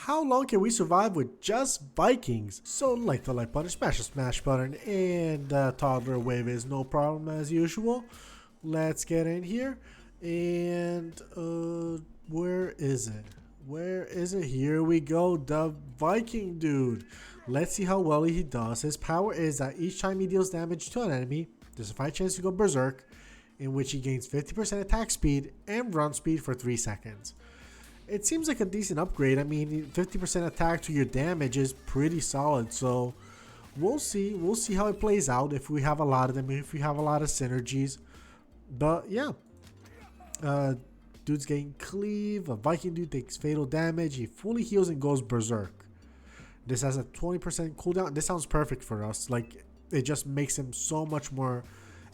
How long can we survive with just Vikings? So like the like button, smash the smash button, and the toddler wave is no problem as usual. Let's get in here, and where is it? Where is it? Here we go, the Viking dude. Let's see how well he does. His power is that each time he deals damage to an enemy, there's a 5 chance to go berserk, in which he gains 50% attack speed and run speed for 3 seconds. It seems like a decent upgrade. I mean, 50% attack to your damage is pretty solid. So we'll see. We'll see how it plays out if we have a lot of them, if we have a lot of synergies. But yeah. Dude's getting cleave. A Viking dude takes fatal damage. He fully heals and goes berserk. This has a 20% cooldown. This sounds perfect for us. Like, it just makes him so much more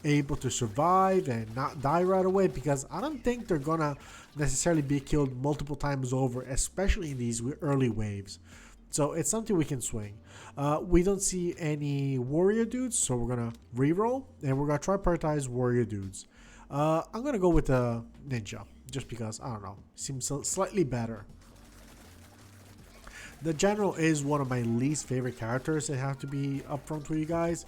able to survive and not die right away, because I don't think they're gonna necessarily be killed multiple times over, especially in these early waves. So it's something we can swing. We don't see any warrior dudes, so we're gonna reroll and we're gonna try prioritize warrior dudes. I'm gonna go with the ninja just because, I don't know, seems slightly better. The general is one of my least favorite characters. I have to be upfront with you guys.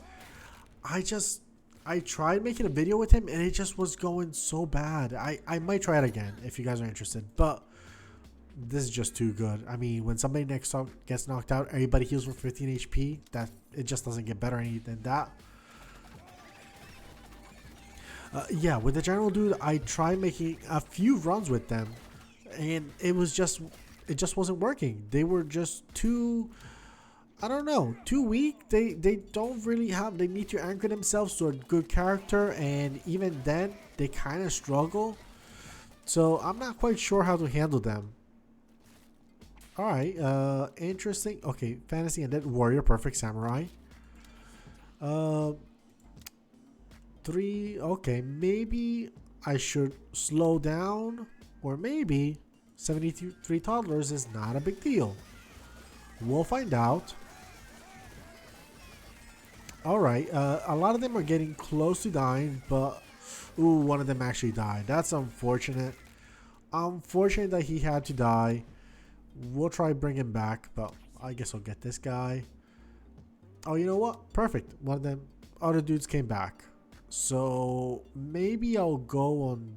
I tried making a video with him and it just was going so bad. I might try it again if you guys are interested, but this is just too good. I mean, when somebody next up gets knocked out, everybody heals for 15 HP. That it just doesn't get better than that. Yeah, with the general dude, I tried making a few runs with them, and it just wasn't working. They were just too, I don't know, too weak. They don't really have, they need to anchor themselves to a good character, and even then they kind of struggle. So I'm not quite sure how to handle them. All right, interesting. Okay, fantasy and then warrior, perfect samurai. 3. Okay, maybe I should slow down, or maybe 73 toddlers is not a big deal. We'll find out. Alright, a lot of them are getting close to dying, but ooh, one of them actually died. That's unfortunate. Unfortunate that he had to die. We'll try bring him back, but I guess I'll get this guy. Oh, you know what? Perfect. One of them other dudes came back. So maybe I'll go on.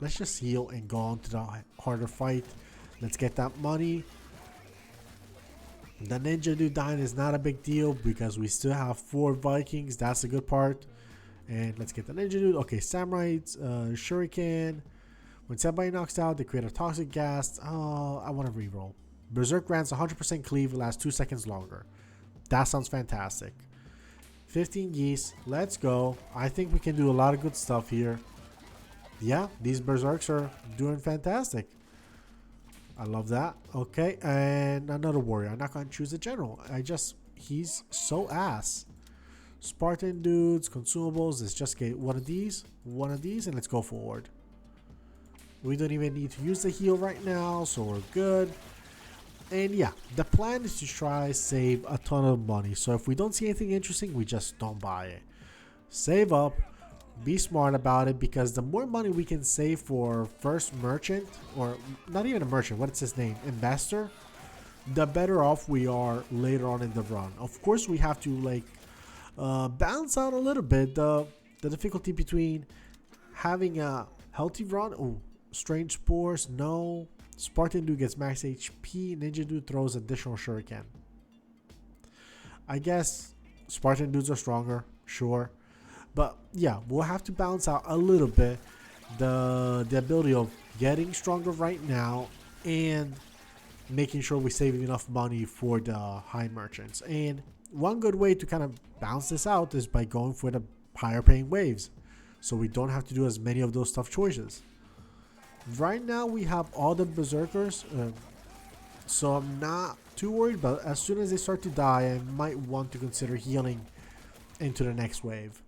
Let's just heal and go on to the harder fight. Let's get that money. The ninja dude dying is not a big deal because we still have 4 Vikings. That's the good part. And let's get the ninja dude. Okay, samurai, shuriken. When somebody knocks out, they create a toxic gas. Oh, I want to reroll. Berserk grants 100% cleave, lasts 2 seconds longer. That sounds fantastic. 15 geese. Let's go. I think we can do a lot of good stuff here. Yeah, these berserks are doing fantastic. I love that. Okay, and another warrior. I'm not going to choose a general. He's so ass. Spartan dudes, consumables. Let's just get one of these, and let's go forward. We don't even need to use the heal right now, so we're good. And yeah, the plan is to try save a ton of money. So if we don't see anything interesting, we just don't buy it. Save up. Be smart about it, because the more money we can save for first merchant, or not even a merchant, what's his name, investor, the better off we are later on in the run. Of course, we have to like balance out a little bit the difficulty between having a healthy run. Oh, strange spores, no. Spartan dude gets max HP. Ninja dude throws additional shuriken. I guess Spartan dudes are stronger, sure. But yeah, we'll have to balance out a little bit the ability of getting stronger right now and making sure we save enough money for the high merchants. And one good way to kind of balance this out is by going for the higher paying waves, so we don't have to do as many of those tough choices. Right now we have all the berserkers, so I'm not too worried, but as soon as they start to die, I might want to consider healing into the next wave.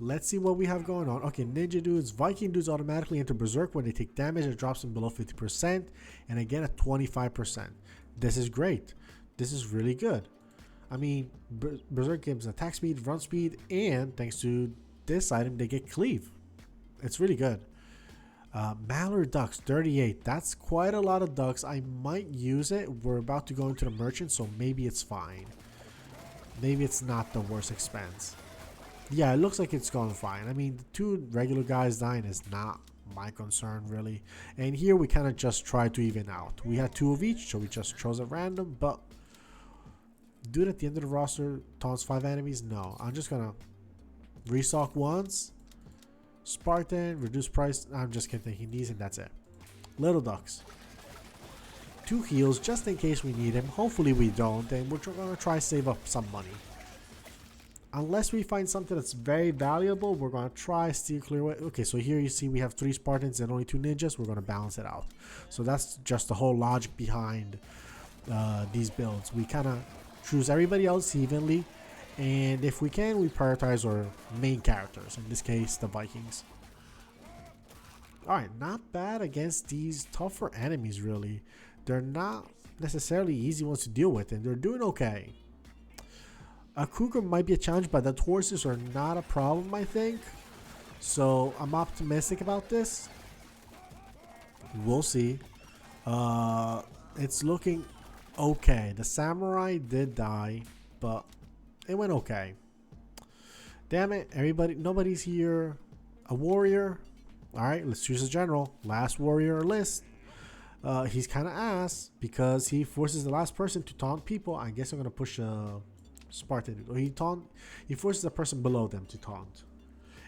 Let's see what we have going on. Okay, ninja dudes, Viking dudes automatically enter berserk when they take damage. It drops them below 50%, and again at 25%. This is great. This is really good. I mean, berserk gives attack speed, run speed, and thanks to this item, they get cleave. It's really good. Mallard ducks, 38. That's quite a lot of ducks. I might use it. We're about to go into the merchant, so maybe it's fine. Maybe it's not the worst expense. Yeah, it looks like it's going fine. I mean, the 2 regular guys dying is not my concern, really. And here we kind of just try to even out. We had 2 of each, so we just chose a random, but do it at the end of the roster, taunts 5 enemies? No, I'm just gonna restock once. Spartan, reduce price. I'm just taking these and that's it. Little ducks. 2 heals just in case we need him. Hopefully we don't, and we're gonna try to save up some money. Unless we find something that's very valuable, we're gonna try steer clear away. Okay, so here you see we have 3 Spartans and only 2 ninjas. We're gonna balance it out. So that's just the whole logic behind these builds. We kind of choose everybody else evenly, and if we can, we prioritize our main characters, in this case the Vikings. Alright, not bad against these tougher enemies, really. They're not necessarily easy ones to deal with, and they're doing okay. A cougar might be a challenge, but the horses are not a problem, I think. So I'm optimistic about this. We'll see. It's looking okay. The samurai did die, but it went okay. Damn it, everybody, nobody's here. A warrior. Alright, let's choose a general. Last warrior list. He's kind of ass because he forces the last person to taunt people. I guess I'm gonna push a Spartan. Or he forces the person below them to taunt.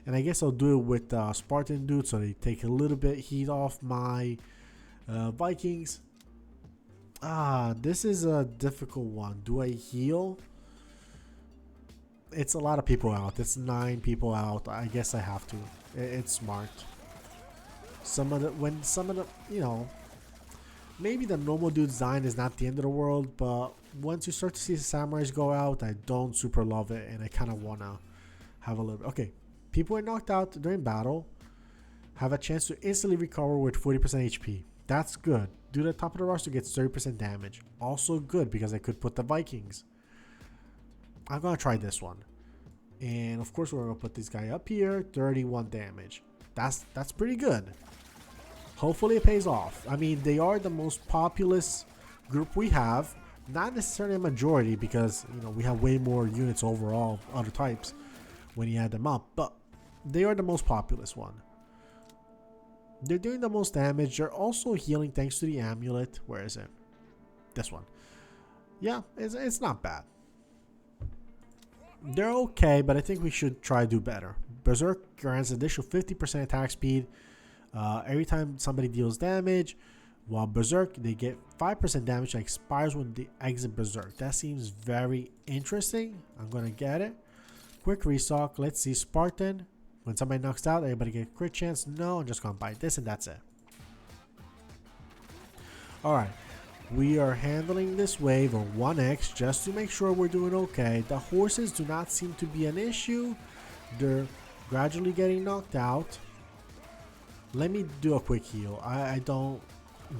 And I guess I'll do it with Spartan dude, so they take a little bit heat off my Vikings. This is a difficult one. Do I heal? It's a lot of people out. It's 9 people out. I guess I have to. It's smart. Some of the, you know, maybe the normal dude's dying is not the end of the world, but once you start to see the samurais go out, I don't super love it, and I kind of want to have a little bit. Okay, people are knocked out during battle have a chance to instantly recover with 40% HP. That's good. Dude at the top of the roster gets 30% damage. Also good because I could put the Vikings. I'm going to try this one. And of course, we're going to put this guy up here. 31 damage. That's pretty good. Hopefully it pays off. I mean, they are the most populous group we have. Not necessarily a majority because, you know, we have way more units overall, other types, when you add them up. But they are the most populous one. They're doing the most damage. They're also healing thanks to the amulet. Where is it? This one. Yeah, it's not bad. They're okay, but I think we should try to do better. Berserk grants additional 50% attack speed every time somebody deals damage. While Berserk, they get 5% damage that expires when they exit Berserk. That seems very interesting. I'm going to get it. Quick restock. Let's see. Spartan. When somebody knocks out, everybody get a crit chance. No, I'm just going to buy this and that's it. Alright. We are handling this wave on 1x just to make sure we're doing okay. The horses do not seem to be an issue. They're gradually getting knocked out. Let me do a quick heal. I don't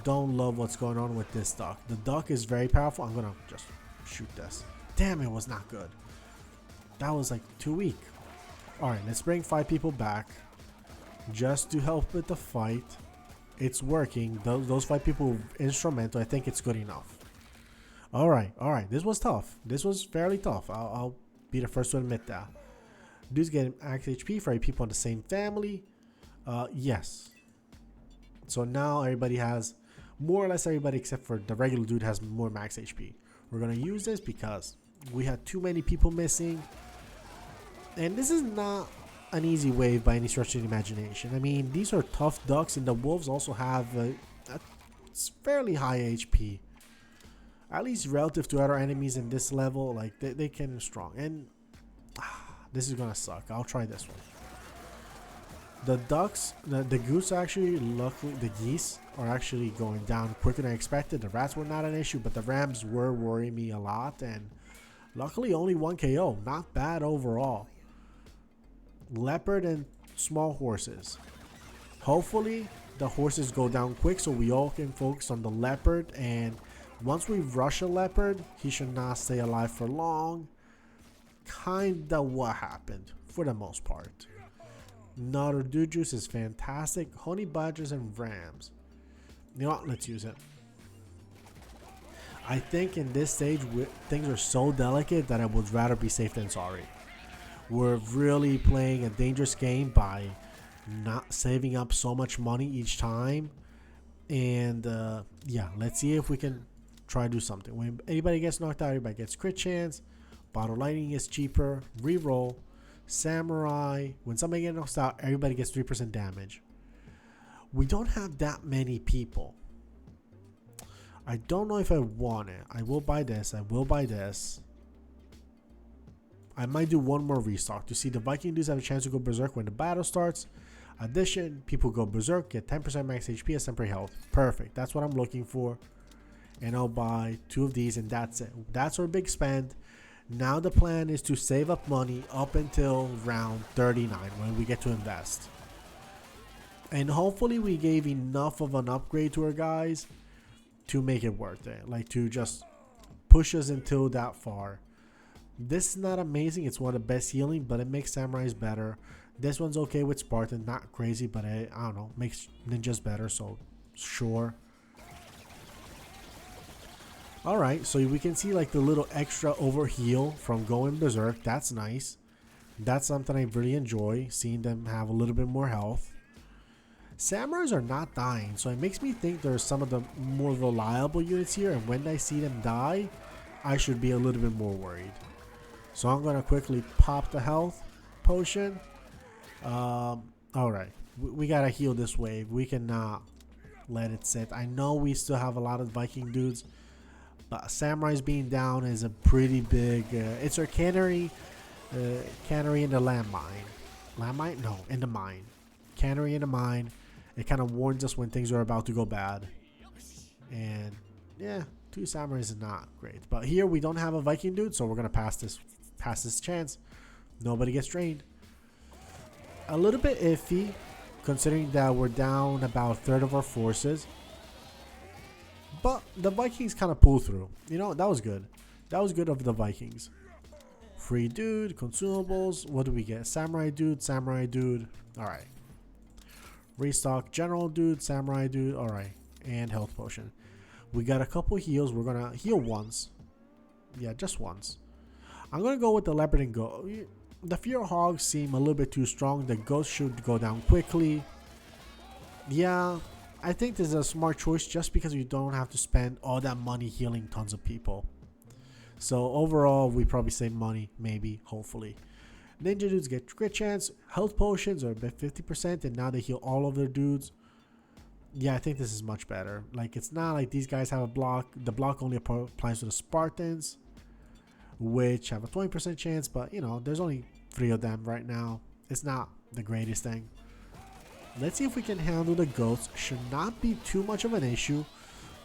love what's going on with this duck. The duck is very powerful. I'm gonna just shoot this. Damn, it was not good. That was like too weak. Alright, let's bring 5 people back just to help with the fight. It's working. Those 5 people were instrumental. I think it's good enough. Alright. This was tough. This was fairly tough. I'll be the first to admit that. Dude's getting max HP for 8 people in the same family. Yes. So now everybody has, more or less everybody except for the regular dude has more max HP. We're going to use this because we had too many people missing. And this is not an easy wave by any stretch of the imagination. I mean, these are tough ducks, and the wolves also have a fairly high HP. At least relative to other enemies in this level, like they can be strong. And this is gonna suck. I'll try this one. The ducks, the goose actually, luckily, the geese are actually going down quicker than I expected. The rats were not an issue, but the rams were worrying me a lot, and luckily only 1 KO. Not bad overall. Leopard and small horses. Hopefully the horses go down quick so we all can focus on the leopard, and once we rush a leopard, he should not stay alive for long. Kinda what happened for the most part. Another dude juice is fantastic. Honey badgers and rams. You know what? Let's use it. I think in this stage things are so delicate that I would rather be safe than sorry. We're really playing a dangerous game by not saving up so much money each time. And yeah, let's see if we can try to do something. When anybody gets knocked out, everybody gets crit chance. Bottle lightning is cheaper. Reroll. Samurai. When somebody gets knocked out, everybody gets 3% damage. We don't have that many people. I don't know if I want it. I will buy this. I will buy this. I might do one more restock to see the Viking dudes have a chance to go berserk when the battle starts. Addition, people go berserk, get 10% max HP as temporary health. Perfect. That's what I'm looking for. And I'll buy 2 of these and that's it. That's our big spend. Now the plan is to save up money up until round 39 when we get to invest. And hopefully we gave enough of an upgrade to our guys to make it worth it. Like to just push us until that far. This is not amazing. It's one of the best healing, but it makes samurais better. This one's okay with Spartan. Not crazy, but I don't know. Makes ninjas better, so sure. Alright, so we can see like the little extra overheal from going berserk. That's nice. That's something I really enjoy, seeing them have a little bit more health. Samurais are not dying, so it makes me think there's some of the more reliable units here, and when I see them die, I should be a little bit more worried. So I'm going to quickly pop the health potion. Alright, we got to heal this wave. We cannot let it sit. I know we still have a lot of Viking dudes, but samurais being down is a pretty big... it's our cannery in the landmine. Landmine? No, in the mine. Cannery in the mine. It kind of warns us when things are about to go bad. And yeah, 2 samurais is not great. But here we don't have a Viking dude, so we're going to pass this chance. Nobody gets drained. A little bit iffy, considering that we're down about a third of our forces. But the Vikings kind of pull through. You know, that was good. That was good of the Vikings. Free dude, consumables. What do we get? Samurai dude, samurai dude. Alright. Restock, general dude, samurai dude. Alright. And health potion. We got a couple heals. We're going to heal once. Yeah, just once. I'm going to go with the leopard and goat. The fear hogs seem a little bit too strong. The ghost should go down quickly. Yeah, I think this is a smart choice just because you don't have to spend all that money healing tons of people. So overall, we probably save money, maybe, hopefully. Ninja dudes get crit chance. Health potions are about 50%, and now they heal all of their dudes. Yeah, I think this is much better. Like, it's not like these guys have a block. The block only applies to the Spartans, which have a 20% chance, but you know, there's only 3 of them right now. It's not the greatest thing. Let's see if we can handle the ghosts. Should not be too much of an issue.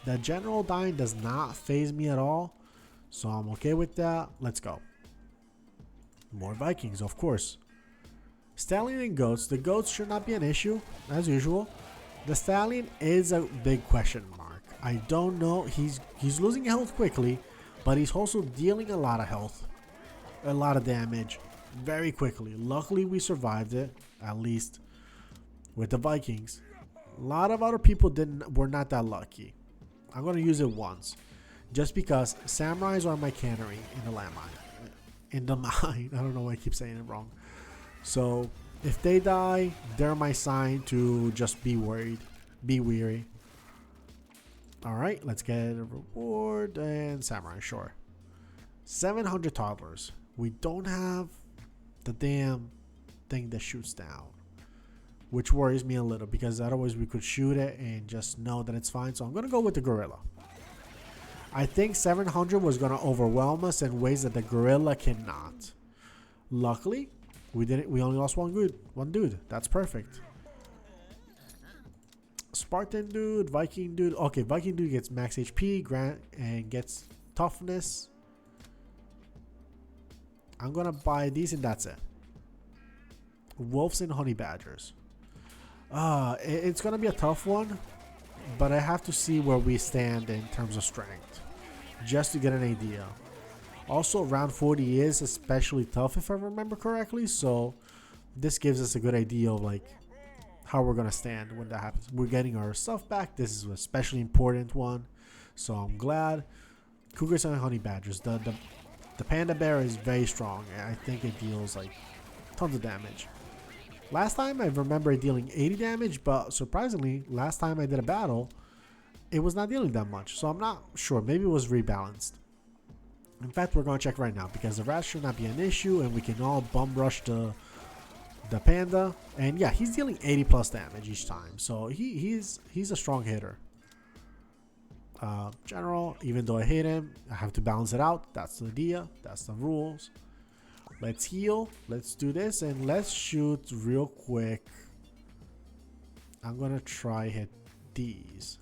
The general dying does not faze me at all, so I'm okay with that. Let's go. More Vikings, of course. Stallion and goats. The goats should not be an issue, as usual. The stallion is a big question mark. I don't know. He's losing health quickly, but he's also dealing a lot of health, a lot of damage, very quickly. Luckily, we survived it, at least with the Vikings. A lot of other people were not that lucky. I'm going to use it once, just because samurais are my cannery in the landmine. In the mine. I don't know why I keep saying it wrong. So if they die, they're my sign to just be worried, be weary. Alright, let's get a reward and samurai, sure. 700 toddlers. We don't have the damn thing that shoots down, which worries me a little because otherwise we could shoot it and just know that it's fine. So I'm going to go with the gorilla. I think 700 was going to overwhelm us in ways that the gorilla cannot. Luckily, we didn't. We only lost one dude. That's perfect. Spartan dude, Viking dude. Okay, Viking dude gets max HP, and gets toughness. I'm gonna buy these and that's it. Wolves and honey badgers. It's gonna be a tough one, but I have to see where we stand in terms of strength, just to get an idea. Also, round 40 is especially tough if I remember correctly, so this gives us a good idea of like how we're gonna stand when that happens. We're getting our stuff back. This is an especially important one, so I'm glad. Cougars and honey badgers. The panda bear is very strong. I think it deals like tons of damage. Last time I remember it dealing 80 damage, but surprisingly, last time I did a battle, it was not dealing that much. So I'm not sure. Maybe it was rebalanced. In fact, we're going to check right now because the rats should not be an issue and we can all bum rush the panda. And yeah, he's dealing 80 plus damage each time. So he's a strong hitter. General, even though I hate him, I have to balance it out. That's the idea. That's the rules. Let's heal. Let's do this and let's shoot real quick. I'm going to try hit these.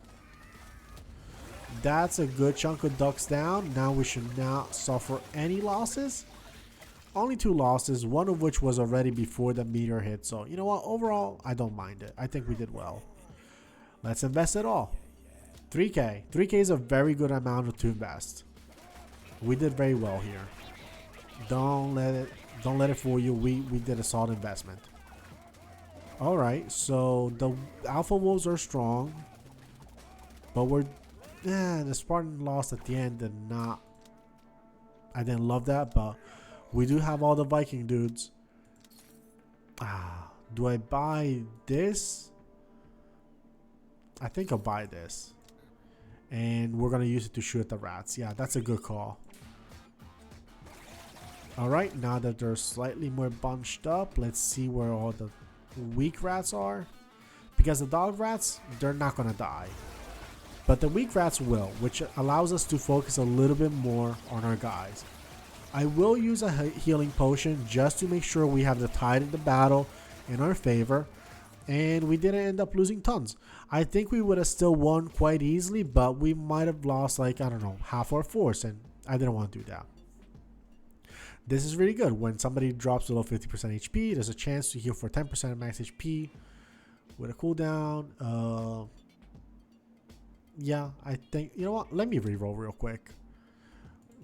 That's a good chunk of ducks down. Now we should not suffer any losses. Only 2 losses, one of which was already before the meter hit. So, you know what? Overall, I don't mind it. I think we did well. Let's invest it all. 3K. 3K is a very good amount to invest. We did very well here. Don't let it fool you. We did a solid investment. All right. So the alpha wolves are strong, but the Spartan lost at the end did not. I didn't love that, but we do have all the Viking dudes. Do I buy this? I think I'll buy this. And we're going to use it to shoot at the rats. Yeah, that's a good call. Alright, now that they're slightly more bunched up, let's see where all the weak rats are. Because the dog rats, they're not going to die. But the weak rats will, which allows us to focus a little bit more on our guys. I will use a healing potion just to make sure we have the tide of the battle in our favor. And we didn't end up losing tons. I think we would have still won quite easily, but we might have lost like, I don't know, half our force. And I didn't want to do that. This is really good. When somebody drops below 50% HP, there's a chance to heal for 10% of max HP with a cooldown. Yeah, I think, you know what? Let me reroll real quick.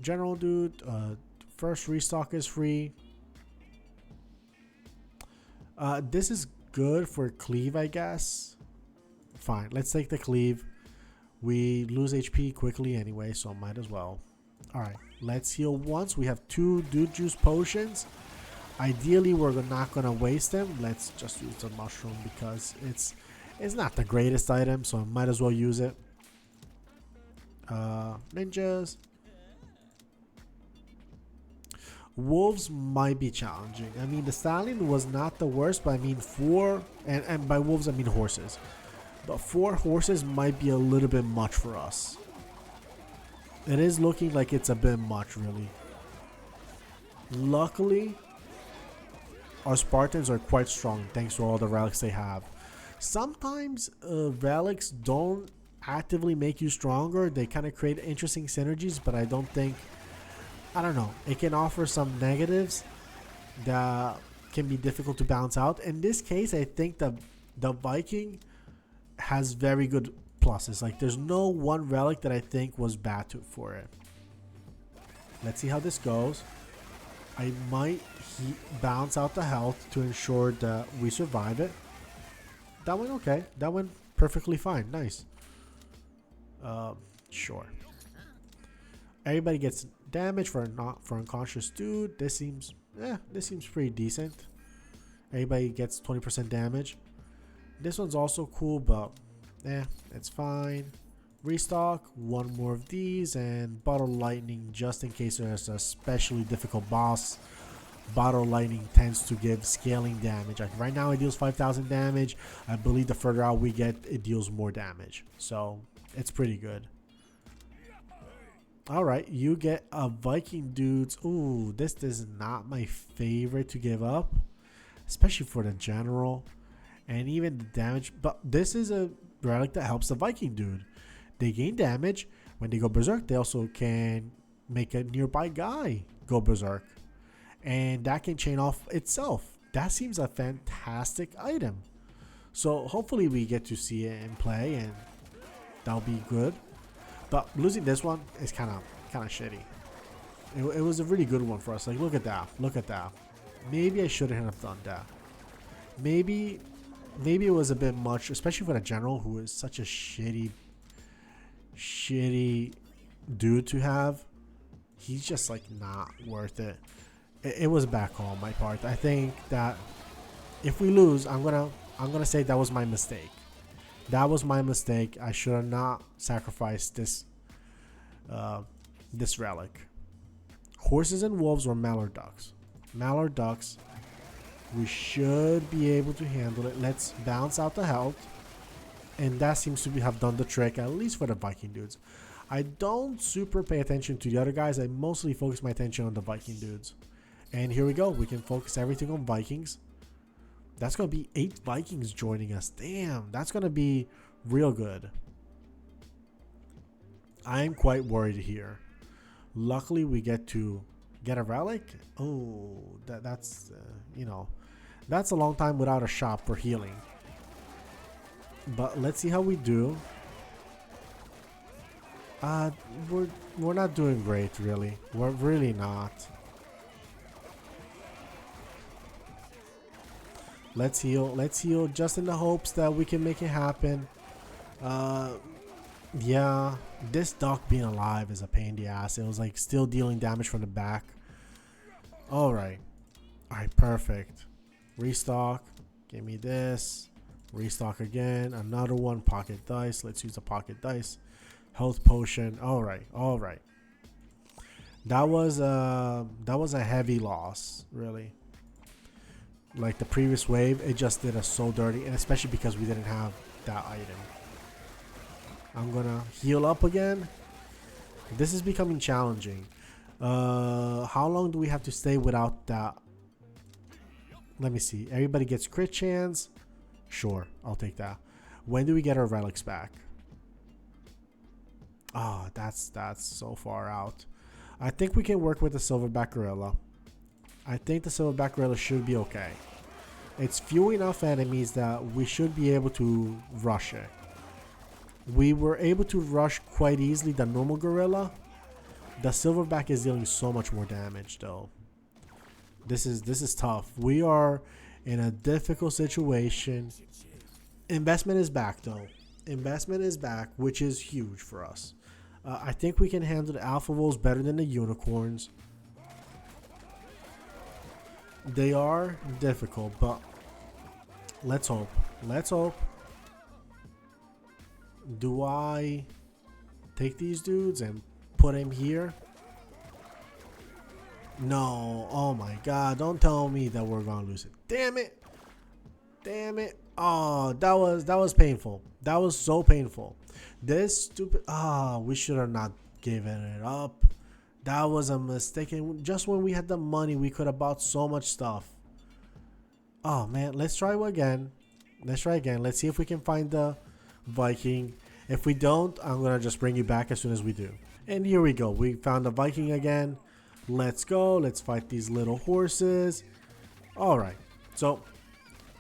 General dude, first restock is free. This is good for cleave, I guess. Fine, let's take the cleave. We lose HP quickly anyway, so might as well. Alright, let's heal once. We have 2 dude juice potions. Ideally, we're not going to waste them. Let's just use the mushroom because it's not the greatest item, so I might as well use it. Ninjas. Wolves might be challenging. I mean, the stallion was not the worst, but I mean 4, and by wolves I mean horses. But 4 horses might be a little bit much for us. It is looking like it's a bit much, really. Luckily, our Spartans are quite strong thanks to all the relics they have. Sometimes relics don't actively make you stronger. They kind of create interesting synergies, but I don't think, I don't know, it can offer some negatives that can be difficult to balance out. In this case, I think the Viking has very good pluses. Like, there's no one relic that I think was bad for it. Let's see how this goes. I might balance out the health to ensure that we survive it. That went okay. That went perfectly fine. Nice. Sure. Everybody gets damage for unconscious dude. This seems pretty decent. Everybody gets 20% damage. This one's also cool, but it's fine. Restock 1 more of these and bottle lightning just in case there's a especially difficult boss. Bottle lightning tends to give scaling damage. Like right now it deals 5,000 damage. I believe the further out we get, it deals more damage. So it's pretty good. Alright, you get a Viking dudes. Ooh, this is not my favorite to give up, especially for the general and even the damage. But this is a relic that helps the Viking dude. They gain damage. When they go berserk, they also can make a nearby guy go berserk. And that can chain off itself. That seems a fantastic item. So hopefully we get to see it in play and that'll be good. But losing this one is kind of shitty. It was a really good one for us. Like, look at that. Look at that. Maybe I shouldn't have done that. Maybe it was a bit much, especially for the general who is such a shitty dude to have. He's just like not worth it. It was a bad call on my part. I think that if we lose, I'm gonna say that was my mistake. That was my mistake. I should have not sacrificed this relic. Horses and wolves or mallard ducks. Mallard ducks. We should be able to handle it. Let's balance out the health. And that seems to have done the trick, at least for the Viking dudes. I don't super pay attention to the other guys. I mostly focus my attention on the Viking dudes. And here we go. We can focus everything on Vikings. That's going to be 8 Vikings joining us. Damn, that's going to be real good. I am quite worried here. Luckily, we get to get a relic. Oh, that's, you know, that's a long time without a shop for healing. But let's see how we do. We're not doing great, really. We're really not. Let's heal. Let's heal just in the hopes that we can make it happen. Yeah, this duck being alive is a pain in the ass. It was like still dealing damage from the back. Alright. Alright, perfect. Restock. Give me this. Restock again. Another one. Pocket dice. Let's use the pocket dice. Health potion. Alright, alright. That was a heavy loss, really. Like the previous wave, it just did us so dirty, and especially because we didn't have that item. I'm gonna heal up again. This is becoming challenging. How long do we have to stay without that? Let me see. Everybody gets crit chance. Sure, I'll take that. When do we get our relics back? Oh, that's so far out. I think we can work with the silverback gorilla. I think the silverback gorilla should be okay. It's few enough enemies that we should be able to rush it. We were able to rush quite easily the normal gorilla. The silverback is dealing so much more damage though. This is tough. We are in a difficult situation. Investment is back though. Investment is back, which is huge for us. I think we can handle the alpha wolves better than the unicorns. They are difficult, but let's hope. Let's hope. Do I take these dudes and put him here? No. Oh my god. Don't tell me that we're gonna lose it. Damn it. Damn it. Oh, that was painful. That was so painful. This stupid we should have not given it up. That was a mistake. And just when we had the money, we could have bought so much stuff. Oh man, let's try again. Let's try again. Let's see if we can find the Viking. If we don't, I'm gonna just bring you back as soon as we do. And here we go. We found the Viking again. Let's go. Let's fight these little horses. Alright. So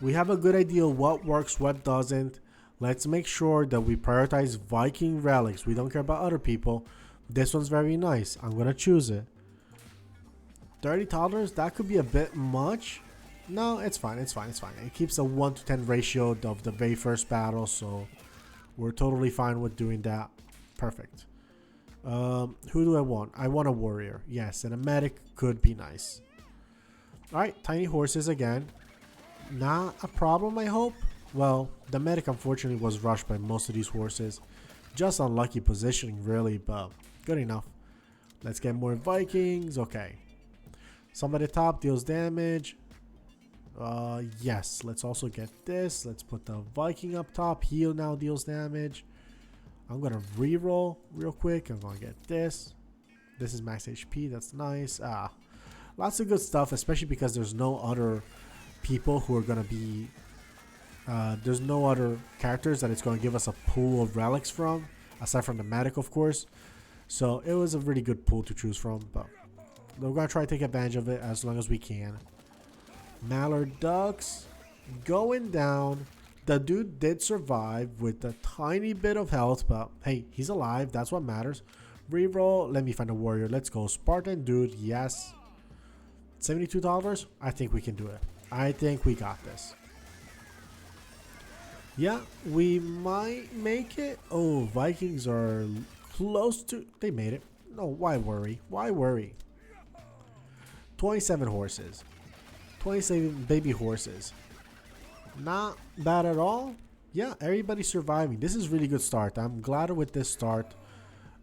we have a good idea what works, what doesn't. Let's make sure that we prioritize Viking relics. We don't care about other people. This one's very nice. I'm gonna choose it. $30? That could be a bit much. No, it's fine. It's fine. It's fine. It keeps a 1 to 10 ratio of the very first battle, so we're totally fine with doing that. Perfect. Who do I want? I want a warrior. Yes, and a medic could be nice. Alright, tiny horses again. Not a problem, I hope. Well, the medic unfortunately was rushed by most of these horses. Just unlucky positioning, really, but good enough. Let's get more Vikings. Okay. Somebody at the top deals damage. Yes. Let's also get this. Let's put the Viking up top. Heal now deals damage. I'm going to reroll real quick. I'm going to get this. This is max HP. That's nice. Lots of good stuff, especially because there's no other people who are going to be... there's no other characters that it's going to give us a pool of relics from, aside from the medic, of course. So it was a really good pool to choose from, but we're going to try to take advantage of it as long as we can. Mallard ducks going down. The dude did survive with a tiny bit of health, but hey, he's alive. That's what matters. Reroll. Let me find a warrior. Let's go. Spartan dude. Yes. $72. I think we can do it. I think we got this. Yeah, we might make it. Oh, Vikings are close to. They made it. No, why worry? Why worry? 27 horses. 27 baby horses. Not bad at all. Yeah, everybody's surviving. This is really good start. I'm glad with this start.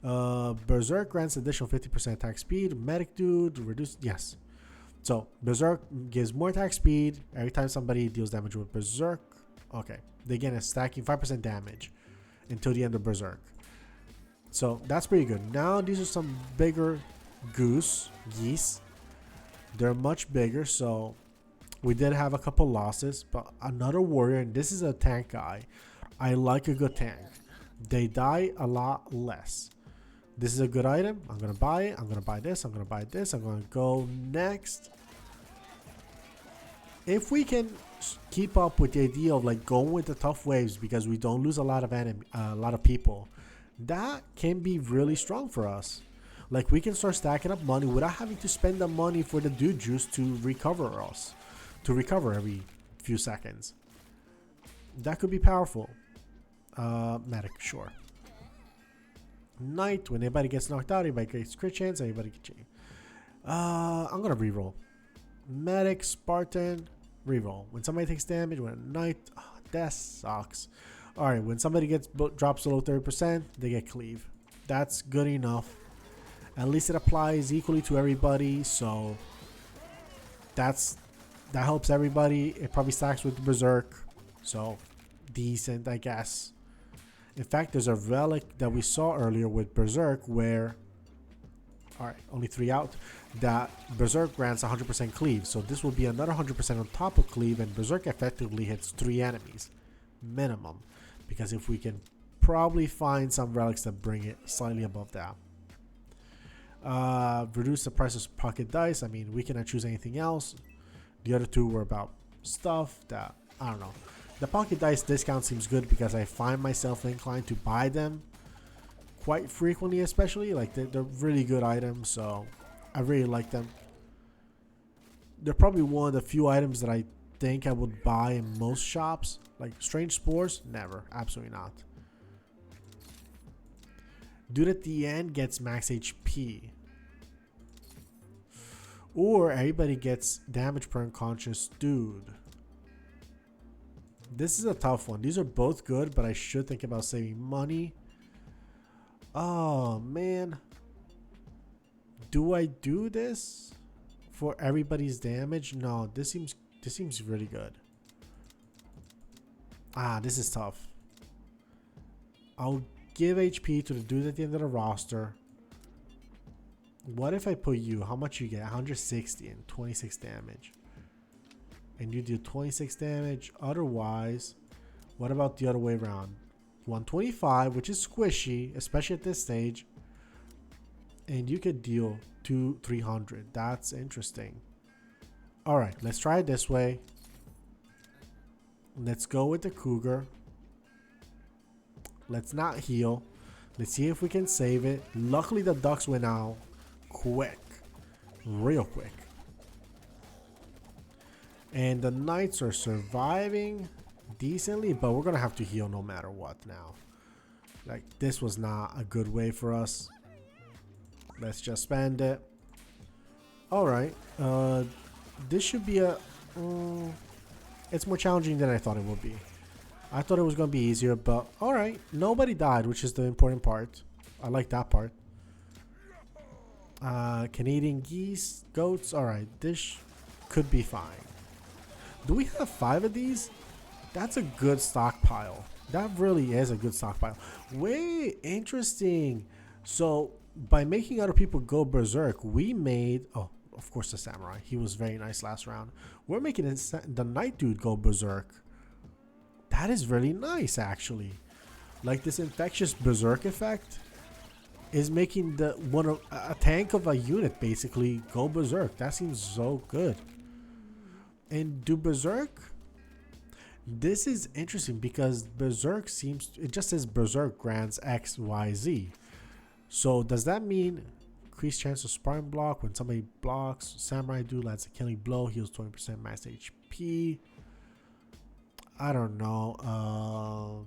Berserk grants additional 50% attack speed. Medic dude reduce. Yes. So Berserk gives more attack speed every time somebody deals damage with Berserk. Okay, they get a stacking 5% damage until the end of Berserk. So that's pretty good. Now these are some bigger geese. They're much bigger, so we did have a couple losses, but another warrior, and this is a tank guy. I like a good tank. They die a lot less. This is a good item. I'm gonna buy it. I'm gonna buy this. I'm gonna buy this. I'm gonna go next. If we can keep up with the idea of like going with the tough waves because we don't lose a lot of people, that can be really strong for us. Like we can start stacking up money without having to spend the money for the dude juice to recover us, to recover every few seconds. That could be powerful. Medic, sure. Knight, when anybody gets knocked out, anybody gets crit chance, anybody can change. I'm gonna reroll. Medic, Spartan, reroll. When somebody takes damage, when a knight, that sucks. Alright, when somebody drops below 30%, they get cleave. That's good enough. At least it applies equally to everybody, so that helps everybody. It probably stacks with Berserk, so decent, I guess. In fact, there's a relic that we saw earlier with Berserk where, alright, only 3 out, that Berserk grants 100% cleave. So this will be another 100% on top of cleave, and Berserk effectively hits 3 enemies minimum. Because if we can probably find some relics that bring it slightly above that. Reduce the price of pocket dice. I mean, we cannot choose anything else. The other two were about stuff that, I don't know. The pocket dice discount seems good because I find myself inclined to buy them quite frequently, especially. Like, they're really good items, so I really like them. They're probably one of the few items that I think I would buy in most shops. Like, strange spores? Never. Absolutely not. Dude at the end gets max HP. Or everybody gets damage per unconscious dude. This is a tough one. These are both good, but I should think about saving money. Oh, man. Do I do this for everybody's damage? No, this seems really good. This is tough. I'll give HP to the dude at the end of the roster. What if I put you? How much you get? 160 and 26 damage. And you do 26 damage. Otherwise, what about the other way around? 125, which is squishy, especially at this stage. And you could deal 300. That's interesting. Alright, let's try it this way. Let's go with the cougar. Let's not heal. Let's see if we can save it. Luckily, the ducks went out quick. Real quick. And the knights are surviving decently, but we're going to have to heal no matter what now. Like, this was not a good way for us. Let's just spend it. Alright. This should be a... it's more challenging than I thought it would be. I thought it was going to be easier, but alright. Nobody died, which is the important part. I like that part. Canadian geese, goats. Alright, this could be fine. Do we have 5 of these? That's a good stockpile. That really is a good stockpile. Way interesting. So, by making other people go berserk, we made... Oh, of course the samurai. He was very nice last round. We're making the knight dude go berserk. That is really nice, actually. Like, this infectious berserk effect is making a tank of a unit basically go berserk. That seems so good. And do berserk? This is interesting because berserk it just says berserk grants X, Y, Z. So does that mean increased chance of Spartan block when somebody blocks? Samurai dude lands a killing blow, heals 20% max HP. I don't know.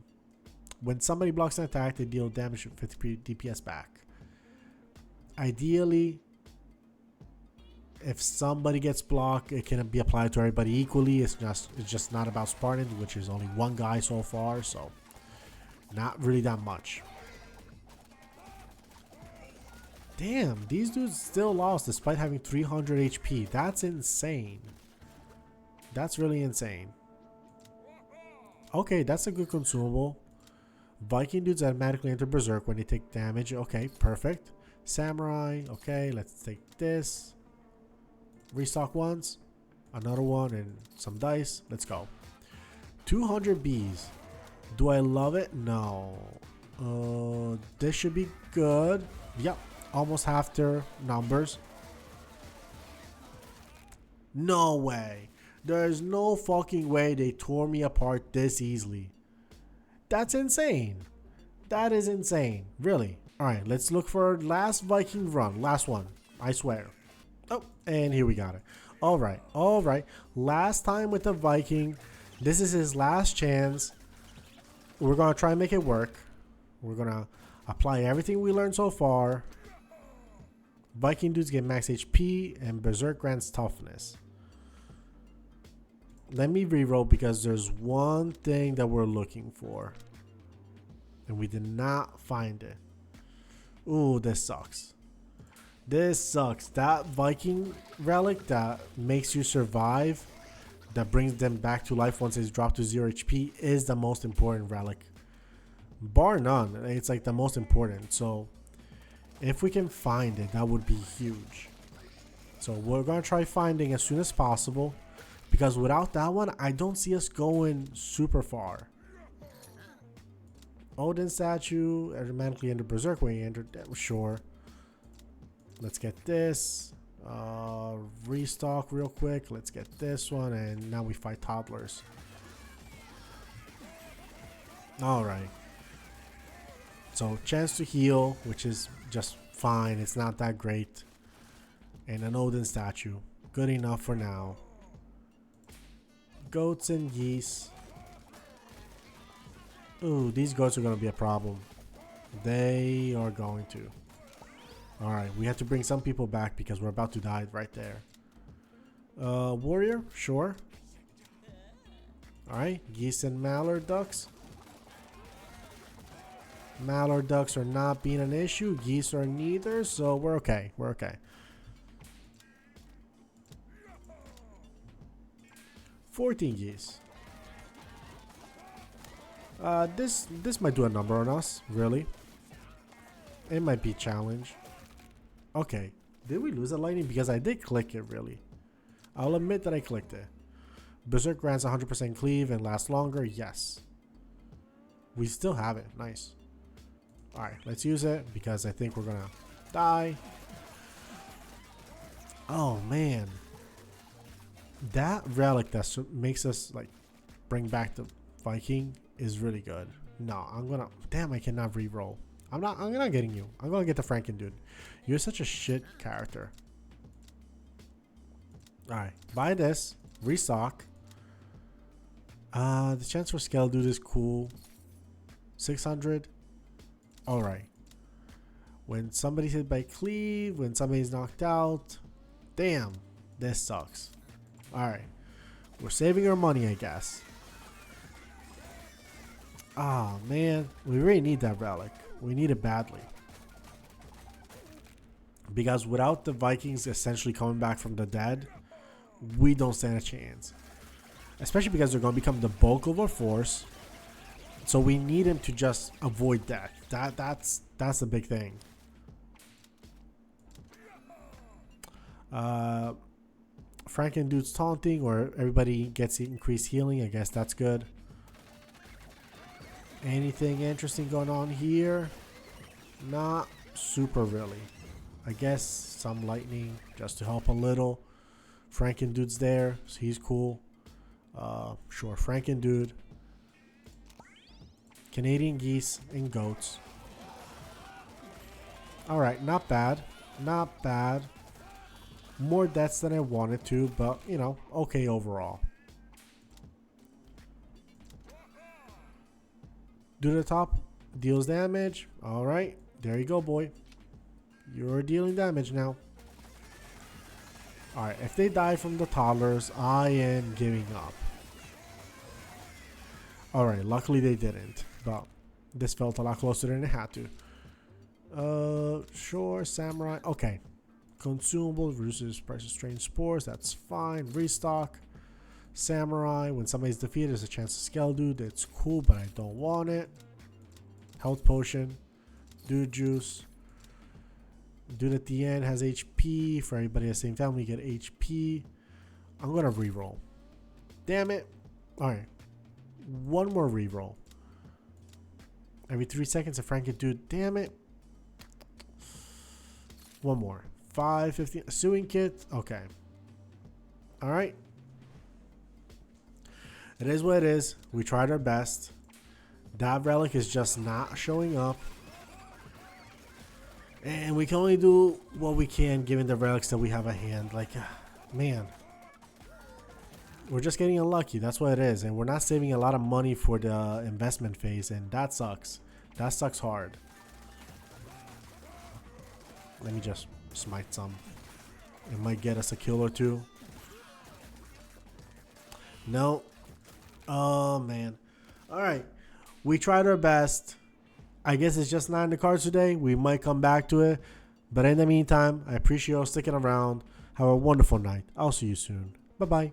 When somebody blocks an attack, they deal damage with 50 DPS back. Ideally, if somebody gets blocked, it can be applied to everybody equally. It's just not about Spartans, which is only one guy so far, so not really that much. Damn, these dudes still lost despite having 300 HP. That's insane. That's really insane. Okay, that's a good consumable. Viking dudes automatically enter Berserk when they take damage. Okay, perfect. Samurai. Okay, let's take this. Restock once. Another one and some dice. Let's go. 200 bees. Do I love it? No. This should be good. Yep. Almost half their numbers. No way. There's no fucking way they tore me apart this easily. That's insane. That is insane. Really. Alright, let's look for last Viking run. Last one. I swear. Oh, and here we got it. Alright, alright. Last time with the Viking. This is his last chance. We're going to try and make it work. We're going to apply everything we learned so far. Viking dudes get max HP and Berserk grants toughness. Let me reroll because there's one thing that we're looking for. And we did not find it. Ooh, this sucks. This sucks. That Viking relic that makes you survive, that brings them back to life once it's dropped to 0 HP, is the most important relic. Bar none. It's like the most important. So if we can find it, that would be huge. So we're going to try finding as soon as possible. Because without that one, I don't see us going super far. Odin statue, automatically enter Berserk when you enter. Sure. Let's get this. Restock real quick. Let's get this one. And now we fight toddlers. Alright. So, chance to heal, which is just fine. It's not that great. And an Odin statue. Good enough for now. Goats and geese. Ooh, these goats are going to be a problem. They are going to. Alright, we have to bring some people back because we're about to die right there. Warrior? Sure. Alright, geese and mallard ducks. Mallard ducks are not being an issue. Geese are neither, so we're okay. We're okay. 14 geese. This might do a number on us, really. It might be challenge. Okay, did we lose a lightning? Because I did click it, really. I'll admit that I clicked it. Berserk grants 100% cleave and lasts longer. Yes. We still have it. Nice. Alright, let's use it because I think we're gonna die. Oh, man. That relic that makes us, like, bring back the Viking is really good. No, I'm gonna... Damn, I cannot re-roll. I'm not getting you. I'm gonna get the Franken dude. You're such a shit character. Alright, buy this. Restock. The chance for scale dude is cool. 600. Alright. When somebody's hit by cleave, when somebody's knocked out. Damn, this sucks. Alright. We're saving our money, I guess. Ah, man. We really need that relic. We need it badly. Because without the Vikings essentially coming back from the dead, we don't stand a chance. Especially because they're going to become the bulk of our force. So we need him to just avoid that. That's the big thing. Franken dude's taunting, or everybody gets increased healing. I guess that's good. Anything interesting going on here? Not super really. I guess some lightning just to help a little. Franken dude's there, so he's cool. Sure, Franken dude. Canadian geese and goats. Alright, not bad. Not bad. More deaths than I wanted to, but, you know, okay overall. Do the top. Deals damage. Alright. There you go, boy. You're dealing damage now. Alright. If they die from the toddlers, I am giving up. Alright. Luckily they didn't. But this felt a lot closer than it had to. Sure. Samurai. Okay. Consumable. Reduces price of strange spores. That's fine. Restock. Samurai. When somebody's defeated, there's a chance to scale dude. It's cool, but I don't want it. Health potion. Dude juice. Dude at the end has HP. For everybody at the same time, we get HP. I'm gonna reroll. Damn it. Alright. One more reroll. Every 3 seconds, a Franken dude. Damn it. One more. 550. Sewing kit. Okay. Alright. It is what it is. We tried our best. That relic is just not showing up. And we can only do what we can given the relics that we have at hand. Like, man. We're just getting unlucky. That's what it is. And we're not saving a lot of money for the investment phase. And that sucks. That sucks hard. Let me just smite some. It might get us a kill or two. No. Oh, man. Alright. We tried our best. I guess it's just not in the cards today. We might come back to it. But in the meantime, I appreciate you all sticking around. Have a wonderful night. I'll see you soon. Bye-bye.